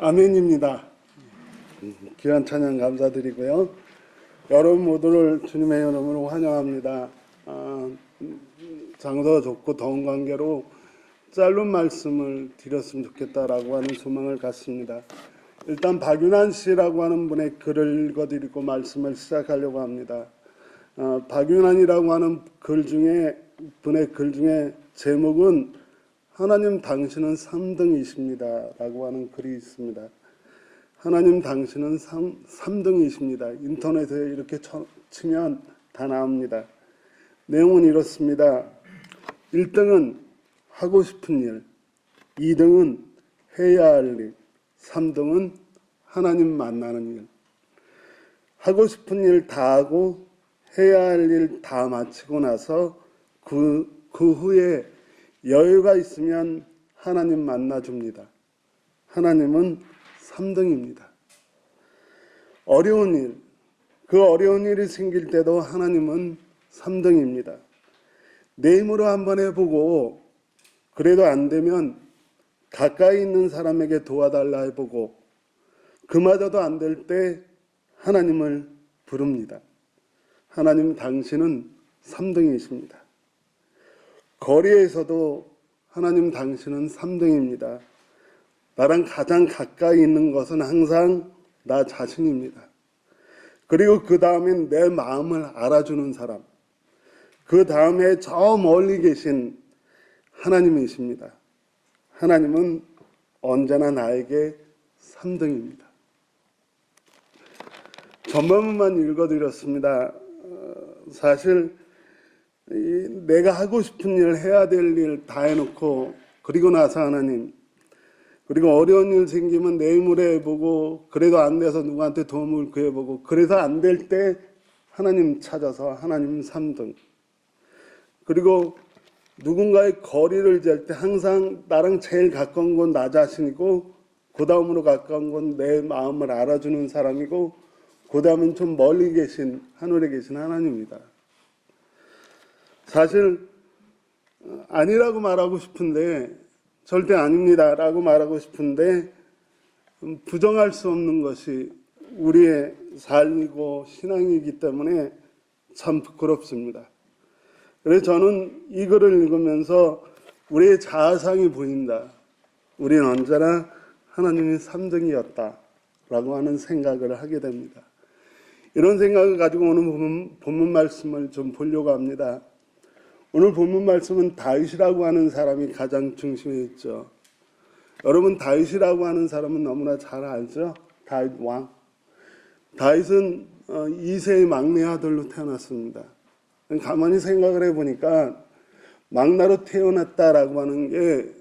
아멘입니다. 귀한 찬양 감사드리고요. 여러분 모두를 주님의 이름으로 환영합니다. 장소가 좋고 더운 관계로 짧은 말씀을 드렸으면 좋겠다라고 하는 소망을 갖습니다. 일단 박윤환 씨라고 하는 분의 글을 읽어드리고 말씀을 시작하려고 합니다. 박윤환이라고 하는 분의 글 중에 제목은 하나님 당신은 3등이십니다 라고 하는 글이 있습니다. 하나님 당신은 3등이십니다. 인터넷에 이렇게 치면 다 나옵니다. 내용은 이렇습니다. 1등은 하고 싶은 일, 2등은 해야 할 일, 3등은 하나님 만나는 일. 하고 싶은 일 다 하고 해야 할 일 다 마치고 나서 그 후에 여유가 있으면 하나님 만나줍니다. 하나님은 3등입니다. 어려운 일, 그 어려운 일이 생길 때도 하나님은 3등입니다. 내 힘으로 한번 해보고 그래도 안 되면 가까이 있는 사람에게 도와달라 해보고 그마저도 안 될 때 하나님을 부릅니다. 하나님 당신은 3등이십니다. 거리에서도 하나님 당신은 3등입니다. 나랑 가장 가까이 있는 것은 항상 나 자신입니다. 그리고 그 다음엔 내 마음을 알아주는 사람, 그 다음에 저 멀리 계신 하나님이십니다. 하나님은 언제나 나에게 3등입니다. 전반부만 읽어드렸습니다. 사실 내가 하고 싶은 일, 해야 될 일 다 해놓고 그리고 나서 하나님, 그리고 어려운 일 생기면 내 힘으로 해보고 그래도 안 돼서 누구한테 도움을 구해보고 그래서 안 될 때 하나님 찾아서 하나님 3등. 그리고 누군가의 거리를 잴 때 항상 나랑 제일 가까운 건 나 자신이고 그 다음으로 가까운 건 내 마음을 알아주는 사람이고 그 다음은 좀 멀리 계신 하늘에 계신 하나님입니다. 사실 아니라고 말하고 싶은데 절대 아닙니다 라고 말하고 싶은데 부정할 수 없는 것이 우리의 삶이고 신앙이기 때문에 참 부끄럽습니다. 그래서 저는 이 글을 읽으면서 우리의 자아상이 보인다. 우리는 언제나 하나님이 3등이었다 라고 하는 생각을 하게 됩니다. 이런 생각을 가지고 오늘 본문 말씀을 좀 보려고 합니다. 오늘 본문 말씀은 다윗이라고 하는 사람이 가장 중심에 있죠. 여러분 다윗이라고 하는 사람은 너무나 잘 알죠? 다윗 왕. 다윗은 이세의 막내 아들로 태어났습니다. 가만히 생각을 해보니까 막나로 태어났다라고 하는 게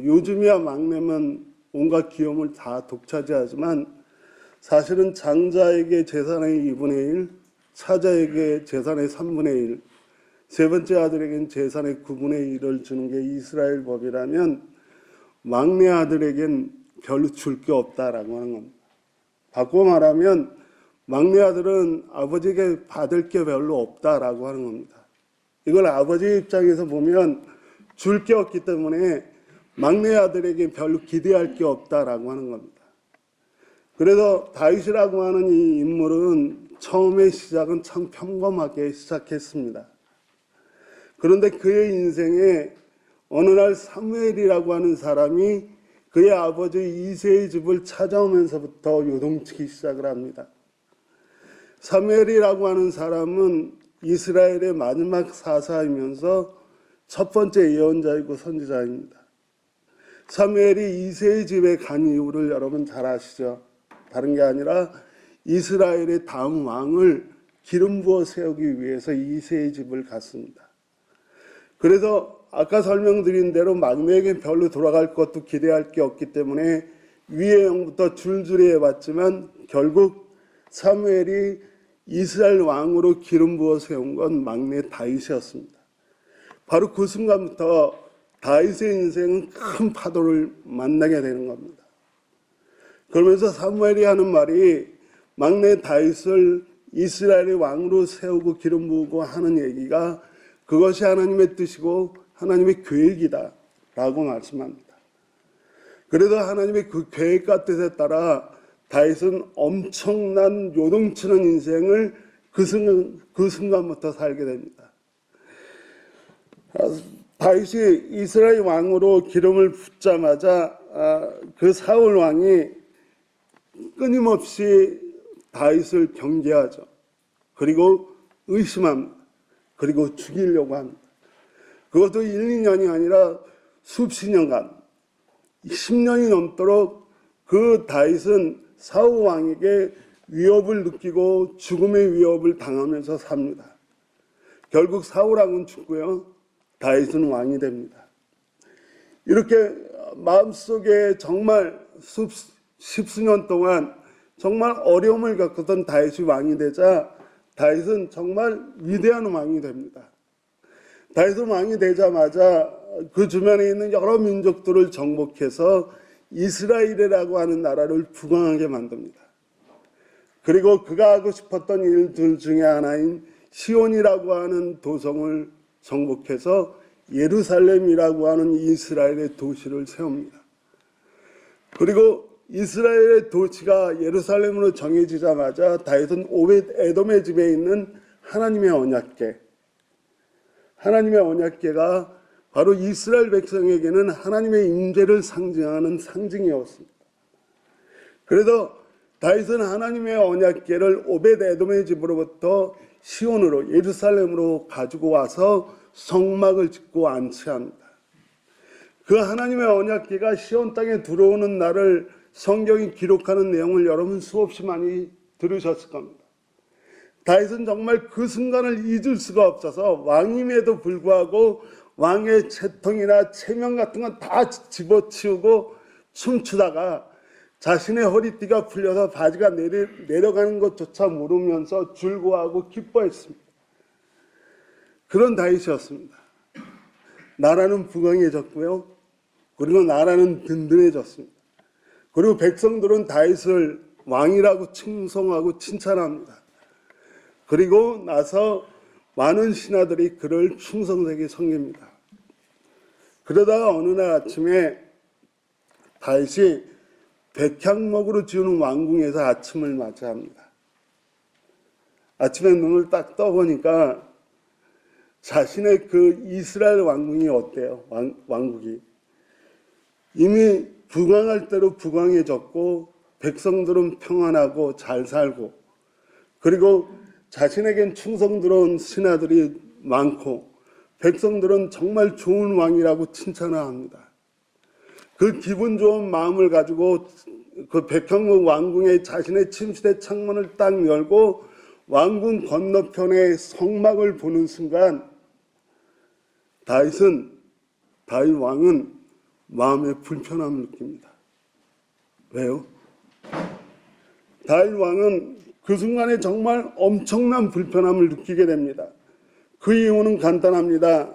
요즘이야 막내면 온갖 귀여움을 다 독차지하지만 사실은 장자에게 재산의 2분의 1, 차자에게 재산의 3분의 1, 세 번째 아들에겐 재산의 9분의 1을 주는 게 이스라엘 법이라면 막내 아들에겐 별로 줄 게 없다라고 하는 겁니다. 바꿔 말하면 막내 아들은 아버지에게 받을 게 별로 없다라고 하는 겁니다. 이걸 아버지 입장에서 보면 줄 게 없기 때문에 막내 아들에게 별로 기대할 게 없다라고 하는 겁니다. 그래서 다윗이라고 하는 이 인물은 처음의 시작은 참 평범하게 시작했습니다. 그런데 그의 인생에 어느 날 사무엘이라고 하는 사람이 그의 아버지 이새의 집을 찾아오면서부터 요동치기 시작을 합니다. 사무엘이라고 하는 사람은 이스라엘의 마지막 사사이면서 첫 번째 예언자이고 선지자입니다. 사무엘이 이새의 집에 간 이유를 여러분 잘 아시죠? 다른 게 아니라 이스라엘의 다음 왕을 기름 부어 세우기 위해서 이새의 집을 갔습니다. 그래서 아까 설명드린 대로 막내에게 별로 돌아갈 것도 기대할 게 없기 때문에 위의 영부터 줄줄이 해봤지만 결국 사무엘이 이스라엘 왕으로 기름 부어 세운 건 막내 다윗이었습니다. 바로 그 순간부터 다윗의 인생은 큰 파도를 만나게 되는 겁니다. 그러면서 사무엘이 하는 말이 막내 다윗을 이스라엘의 왕으로 세우고 기름 부으고 하는 얘기가 그것이 하나님의 뜻이고 하나님의 계획이다 라고 말씀합니다. 그래도 하나님의 그 계획과 뜻에 따라 다윗은 엄청난 요동치는 인생을 그 순간부터 살게 됩니다. 다윗이 이스라엘 왕으로 기름을 붓자마자 그 사울 왕이 끊임없이 다윗을 경계하죠. 그리고 의심합니다. 그리고 죽이려고 합니다. 그것도 1, 2년이 아니라 수십 년간 10년이 넘도록 그 다윗은 사울 왕에게 위협을 느끼고 죽음의 위협을 당하면서 삽니다. 결국 사울 왕은 죽고요. 다윗은 왕이 됩니다. 이렇게 마음속에 정말 십수년 동안 정말 어려움을 겪었던 다윗이 왕이 되자 다윗은 정말 위대한 왕이 됩니다. 다윗은 왕이 되자마자 그 주변에 있는 여러 민족들을 정복해서 이스라엘이라고 하는 나라를 부강하게 만듭니다. 그리고 그가 하고 싶었던 일들 중에 하나인 시온이라고 하는 도성을 정복해서 예루살렘이라고 하는 이스라엘의 도시를 세웁니다. 그리고 이스라엘의 도시가 예루살렘으로 정해지자마자 다윗은 오벳 에돔의 집에 있는 하나님의 언약궤가 바로 이스라엘 백성에게는 하나님의 임재를 상징하는 상징이었습니다. 그래서 다윗은 하나님의 언약궤를 오벳 에돔의 집으로부터 시온으로 예루살렘으로 가지고 와서 성막을 짓고 안치합니다. 그 하나님의 언약궤가 시온 땅에 들어오는 날을 성경이 기록하는 내용을 여러분 수없이 많이 들으셨을 겁니다. 다윗은 정말 그 순간을 잊을 수가 없어서 왕임에도 불구하고 왕의 채통이나 체명 같은 건 다 집어치우고 춤추다가 자신의 허리띠가 풀려서 바지가 내려가는 것조차 모르면서 즐거워하고 기뻐했습니다. 그런 다윗이었습니다. 나라는 부강해졌고요. 그리고 나라는 든든해졌습니다. 그리고 백성들은 다윗을 왕이라고 칭송하고 칭찬합니다. 그리고 나서 많은 신하들이 그를 충성되게 섬깁니다. 그러다가 어느 날 아침에 다윗이 백향목으로 지은 왕궁에서 아침을 맞이합니다. 아침에 눈을 딱 떠보니까 자신의 그 이스라엘 왕궁이 어때요? 왕국이 이미 부강할 대로 부강해졌고 백성들은 평안하고 잘 살고 그리고 자신에겐 충성스러운 신하들이 많고 백성들은 정말 좋은 왕이라고 칭찬을 합니다. 그 기분 좋은 마음을 가지고 그 백향목 왕궁의 자신의 침실의 창문을 딱 열고 왕궁 건너편의 성막을 보는 순간 다윗 왕은 마음의 불편함을 느낍니다. 왜요? 다윗 왕은 그 순간에 정말 엄청난 불편함을 느끼게 됩니다. 그 이유는 간단합니다.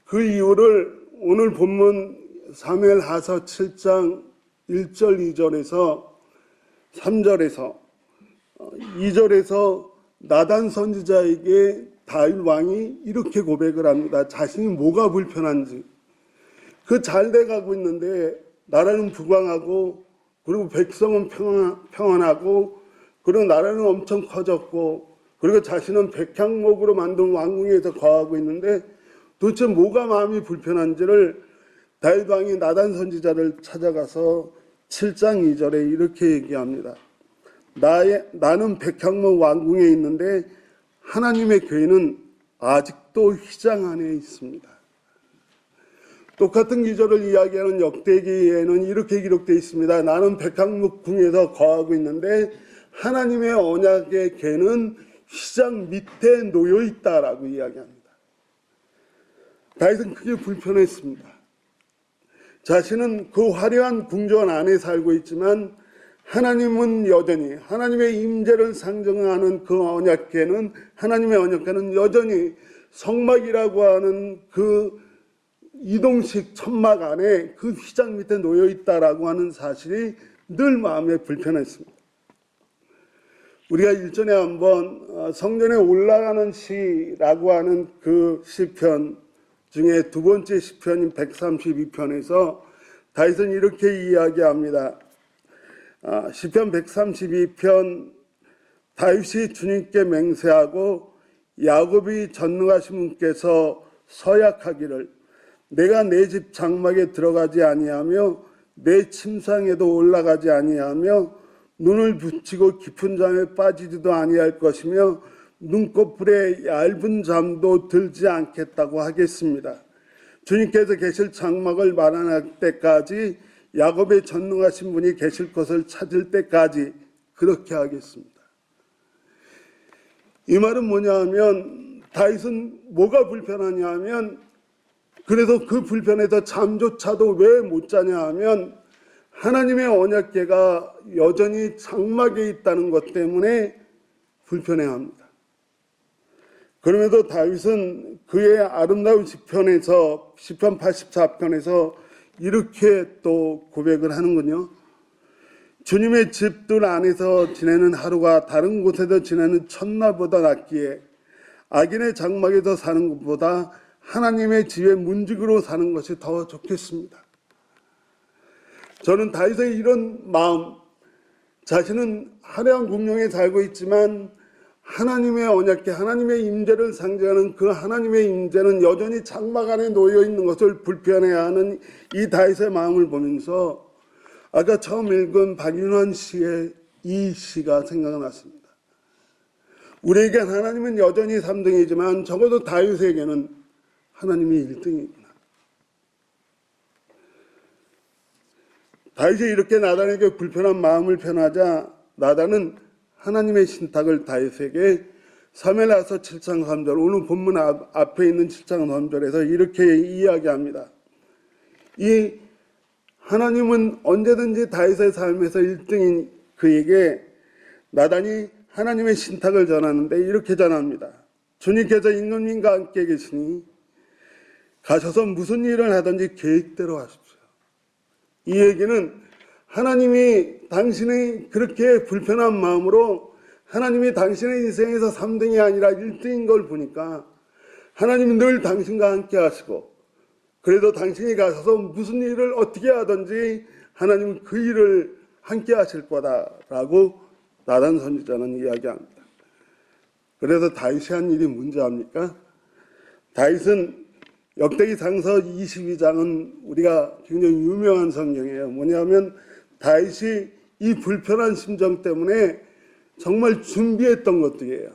그 이유를 오늘 본문 사무엘하서 7장 1절 2절에서 3절에서 2절에서 나단 선지자에게 다윗 왕이 이렇게 고백을 합니다. 자신이 뭐가 불편한지. 그 잘 돼가고 있는데 나라는 부강하고 그리고 백성은 평안하고 그리고 나라는 엄청 커졌고 그리고 자신은 백향목으로 만든 왕궁에서 거하고 있는데 도대체 뭐가 마음이 불편한지를 다윗 왕이 나단 선지자를 찾아가서 7장 2절에 이렇게 얘기합니다. 나는 백향목 왕궁에 있는데 하나님의 궤는 아직도 휘장 안에 있습니다. 똑같은 기절을 이야기하는 역대기에는 이렇게 기록되어 있습니다. 나는 백향목 궁에서 거하고 있는데 하나님의 언약의 궤는 휘장 밑에 놓여 있다라고 이야기합니다. 다윗은 그게 불편했습니다. 자신은 그 화려한 궁전 안에 살고 있지만 하나님은 여전히 하나님의 임재를 상징하는 그 언약궤는 하나님의 언약궤는 여전히 성막이라고 하는 그 이동식 천막 안에 그 휘장 밑에 놓여 있다라고 하는 사실이 늘 마음에 불편했습니다. 우리가 일전에 한번 성전에 올라가는 시라고 하는 그 시편 중에 두 번째 시편인 132편에서 다윗은 이렇게 이야기합니다. 시편 132편 다윗이 주님께 맹세하고 야곱이 전능하신 분께서 서약하기를 내가 내 집 장막에 들어가지 아니하며 내 침상에도 올라가지 아니하며 눈을 붙이고 깊은 잠에 빠지지도 아니할 것이며 눈꺼풀에 얇은 잠도 들지 않겠다고 하겠습니다. 주님께서 계실 장막을 마련할 때까지 야곱의 전능하신 분이 계실 것을 찾을 때까지 그렇게 하겠습니다. 이 말은 뭐냐 하면 다윗은 뭐가 불편하냐 하면 그래서 그 불편해서 잠조차도 왜 못 자냐 하면 하나님의 언약궤가 여전히 장막에 있다는 것 때문에 불편해합니다. 그럼에도 다윗은 그의 아름다운 시편에서 시편 84편에서 이렇게 또 고백을 하는군요. 주님의 집들 안에서 지내는 하루가 다른 곳에서 지내는 첫날보다 낫기에 악인의 장막에서 사는 것보다 하나님의 집의 문지기로 사는 것이 더 좋겠습니다. 저는 다윗의 이런 마음, 자신은 화려한 궁룡에 살고 있지만 하나님의 언약궤, 하나님의 임재를 상징하는 그 하나님의 임재는 여전히 장막 안에 놓여 있는 것을 불편해하는 이 다윗의 마음을 보면서 아까 처음 읽은 박윤환 씨의 이 시가 생각났습니다. 우리에겐 하나님은 여전히 3등이지만 적어도 다윗에게는 하나님이 1등이구나. 다윗이 이렇게 나단에게 불편한 마음을 표현하자 나단은 하나님의 신탁을 다윗에게 사무엘하서 7장 3절 오늘 본문 앞에 있는 7장 3절에서 이렇게 이야기합니다. 이 하나님은 언제든지 다윗의 삶에서 1등인 그에게 나단이 하나님의 신탁을 전하는데 이렇게 전합니다. 주님께서 임금님과 함께 계시니 가셔서 무슨 일을 하든지 계획대로 하십시오. 이 얘기는 하나님이 당신의 그렇게 불편한 마음으로 하나님이 당신의 인생에서 3등이 아니라 1등인 걸 보니까 하나님은 늘 당신과 함께 하시고 그래도 당신이 가셔서 무슨 일을 어떻게 하든지 하나님은 그 일을 함께 하실 거다라고 나단 선지자는 이야기합니다. 그래서 다윗이 한 일이 뭔지 압니까? 다윗은 역대기상서 22장은 우리가 굉장히 유명한 성경이에요. 뭐냐면 다윗이 이 불편한 심정 때문에 정말 준비했던 것들이에요.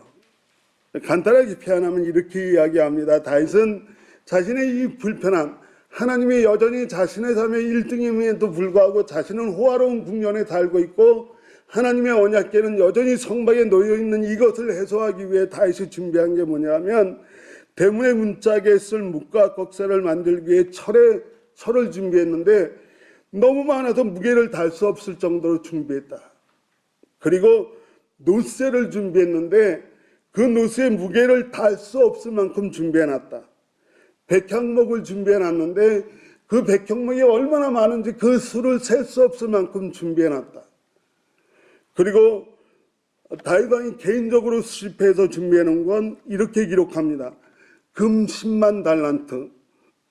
간단하게 표현하면 이렇게 이야기합니다. 다윗은 자신의 이 불편함, 하나님이 여전히 자신의 삶의 1등임에도 불구하고 자신은 호화로운 국면에 살고 있고 하나님의 언약궤는 여전히 성막에 놓여있는 이것을 해소하기 위해 다윗이 준비한 게 뭐냐면 대문의 문짝에 쓸 묵과 꺽쇠를 만들기 위해 철을 준비했는데 너무 많아서 무게를 달 수 없을 정도로 준비했다. 그리고 노쇠를 준비했는데 그 노쇠의 무게를 달 수 없을 만큼 준비해놨다. 백향목을 준비해놨는데 그 백향목이 얼마나 많은지 그 수를 셀 수 없을 만큼 준비해놨다. 그리고 다윗 왕이 개인적으로 수집해서 준비해놓은 건 이렇게 기록합니다. 금 10만 달란트,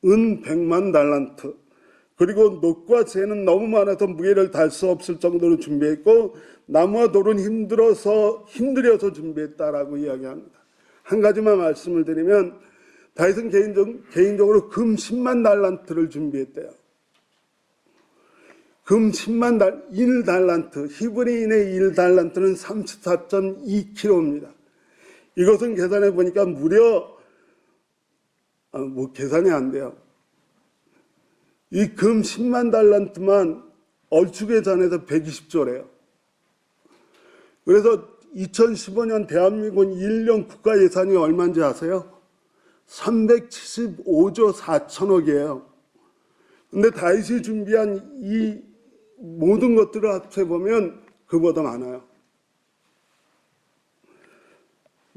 은 100만 달란트, 그리고 놋과 쇠는 너무 많아서 무게를 달 수 없을 정도로 준비했고 나무와 돌은 힘들여서 준비했다라고 이야기합니다. 한 가지만 말씀을 드리면 다윗은 개인적으로 금 10만 달란트를 준비했대요. 금 10만 1달란트, 히브리인의 1달란트는 34.2kg입니다. 이것은 계산해 보니까 무려 계산이 안 돼요. 이 금 10만 달란트만 얼추 계산해서 120조래요. 그래서 2015년 대한민국 1년 국가 예산이 얼마인지 아세요? 375조 4천억이에요. 근데 다윗이 준비한 이 모든 것들을 합쳐보면 그보다 많아요.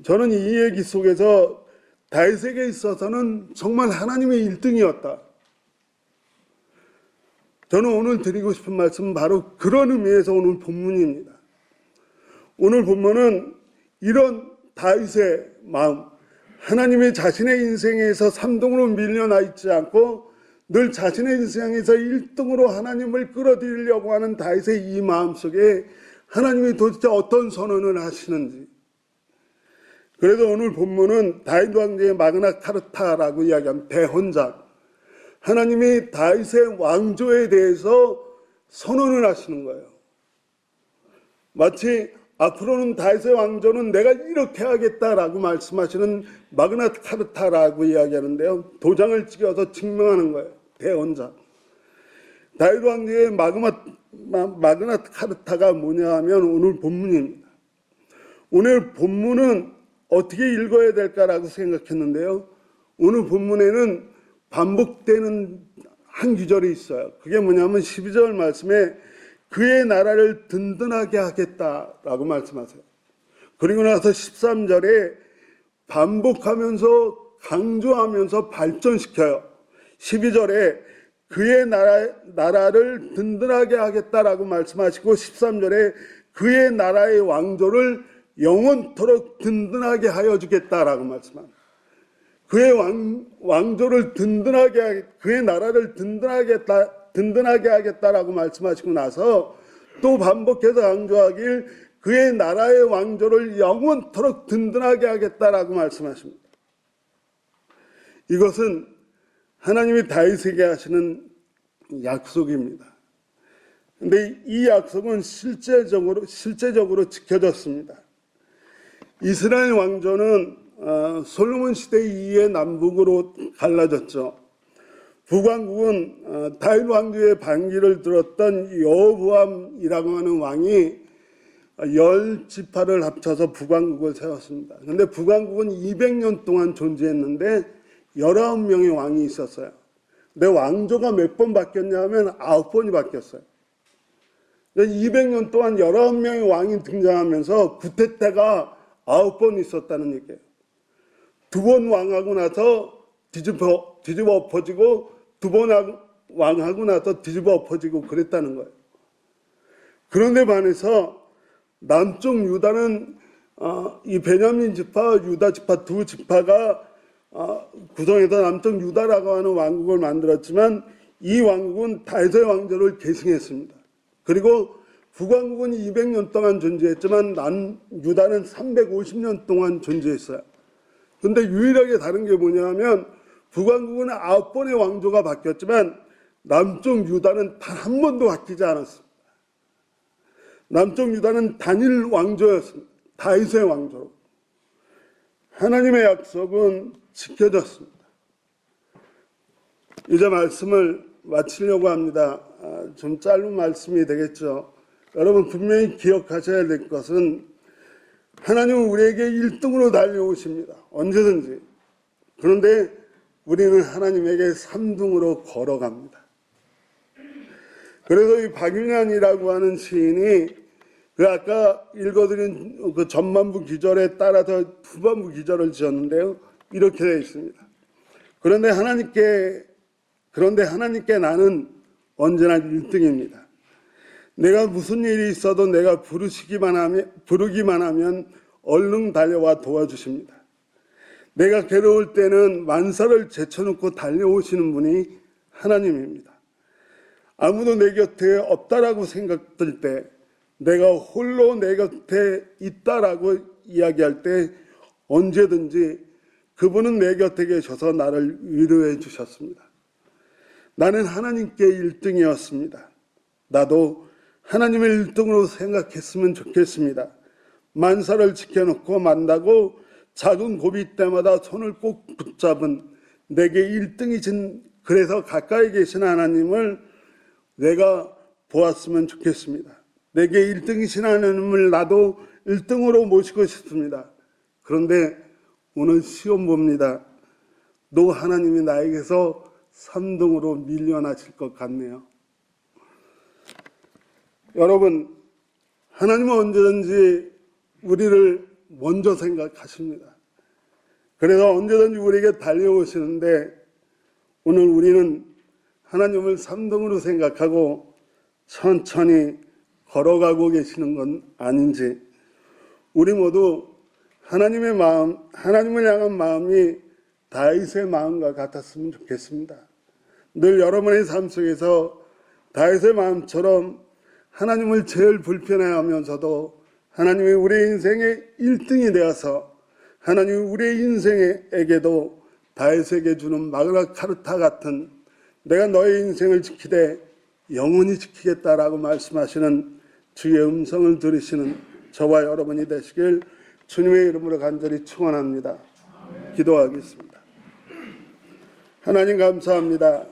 저는 이 얘기 속에서 다윗에게 있어서는 정말 하나님의 1등이었다. 저는 오늘 드리고 싶은 말씀은 바로 그런 의미에서 오늘 본문입니다. 오늘 본문은 이런 다윗의 마음, 하나님의 자신의 인생에서 3등으로 밀려나 있지 않고 늘 자신의 인생에서 1등으로 하나님을 끌어들이려고 하는 다윗의 이 마음속에 하나님이 도대체 어떤 선언을 하시는지. 그래서 오늘 본문은 다윗 왕제의 마그나 카르타라고 이야기한 대헌장, 하나님이 다윗의 왕조에 대해서 선언을 하시는 거예요. 마치 앞으로는 다윗의 왕조는 내가 이렇게 하겠다라고 말씀하시는 마그나 카르타라고 이야기하는데요. 도장을 찍어서 증명하는 거예요. 대헌장. 다윗 왕조의 마그나 카르타가 뭐냐 하면 오늘 본문입니다. 오늘 본문은 어떻게 읽어야 될까라고 생각했는데요. 오늘 본문에는 반복되는 한 구절이 있어요. 그게 뭐냐면 12절 말씀에 그의 나라를 든든하게 하겠다라고 말씀하세요. 그리고 나서 13절에 반복하면서 강조하면서 발전시켜요. 12절에 그의 나라를 든든하게 하겠다라고 말씀하시고 13절에 그의 나라의 왕조를 영원토록 든든하게 하여 주겠다라고 말씀합니다. 그의 왕조를 그의 나라를 든든하게 하겠다라고 말씀하시고 나서 또 반복해서 강조하길 그의 나라의 왕조를 영원토록 든든하게 하겠다라고 말씀하십니다. 이것은 하나님이 다윗에게 하시는 약속입니다. 그런데 이 약속은 실제적으로 지켜졌습니다. 이스라엘 왕조는 솔로몬 시대 이후에 남북으로 갈라졌죠. 북왕국은 다윗 왕조의 반기를 들었던 여호보암이라고 하는 왕이 10지파를 합쳐서 북왕국을 세웠습니다. 그런데 북왕국은 200년 동안 존재했는데 19명의 왕이 있었어요. 근데 왕조가 몇 번 바뀌었냐면 9번이 바뀌었어요. 200년 동안 19명의 왕이 등장하면서 구태타가 9번 있었다는 얘기예요. 2번 왕하고 나서 뒤집어 엎어지고 2번 왕하고 나서 뒤집어 엎어지고 그랬다는 거예요. 그런데 반해서 남쪽 유다는 이 베냐민 지파, 유다 지파 두 지파가 구성해서 남쪽 유다라고 하는 왕국을 만들었지만 이 왕국은 다윗의 왕조를 계승했습니다. 그리고 북왕국은 200년 동안 존재했지만 유다는 350년 동안 존재했어요. 그런데 유일하게 다른 게 뭐냐면 북왕국은 9번의 왕조가 바뀌었지만 남쪽 유다는 단 한 번도 바뀌지 않았습니다. 남쪽 유다는 단일 왕조였습니다. 다윗의 왕조로. 하나님의 약속은 지켜졌습니다. 이제 말씀을 마치려고 합니다. 좀 짧은 말씀이 되겠죠. 여러분 분명히 기억하셔야 될 것은 하나님은 우리에게 1등으로 달려오십니다. 언제든지. 그런데 우리는 하나님에게 3등으로 걸어갑니다. 그래서 이 박윤환이라고 하는 시인이 그 아까 읽어드린 그 전반부 기절에 따라서 후반부 기절을 지었는데요. 이렇게 되어 있습니다. 그런데 하나님께 나는 언제나 1등입니다. 내가 무슨 일이 있어도 내가 부르기만 하면 얼른 달려와 도와주십니다. 내가 괴로울 때는 만사를 제쳐놓고 달려오시는 분이 하나님입니다. 아무도 내 곁에 없다라고 생각될 때, 내가 홀로 내 곁에 있다라고 이야기할 때 언제든지 그분은 내 곁에 계셔서 나를 위로해 주셨습니다. 나는 하나님께 1등이었습니다. 나도 하나님을 1등으로 생각했으면 좋겠습니다. 만사를 지켜놓고 만나고 작은 고비 때마다 손을 꼭 붙잡은 내게 1등이신, 그래서 가까이 계신 하나님을 내가 보았으면 좋겠습니다. 내게 1등이신 하나님을 나도 1등으로 모시고 싶습니다. 그런데 오늘 시험 봅니다. 또 하나님이 나에게서 3등으로 밀려나실 것 같네요. 여러분, 하나님은 언제든지 우리를 먼저 생각하십니다. 그래서 언제든지 우리에게 달려오시는데 오늘 우리는 하나님을 3등으로 생각하고 천천히 걸어가고 계시는 건 아닌지, 우리 모두 하나님의 마음, 하나님을 향한 마음이 다윗의 마음과 같았으면 좋겠습니다. 늘 여러분의 삶 속에서 다윗의 마음처럼 하나님을 제일 불편해하면서도 하나님이 우리의 인생의 1등이 되어서 하나님이 우리의 인생에게도 다윗에게 주는 마그나 카르타 같은 내가 너의 인생을 지키되 영원히 지키겠다라고 말씀하시는 주의 음성을 들으시는 저와 여러분이 되시길 주님의 이름으로 간절히 축원합니다. 기도하겠습니다. 하나님 감사합니다.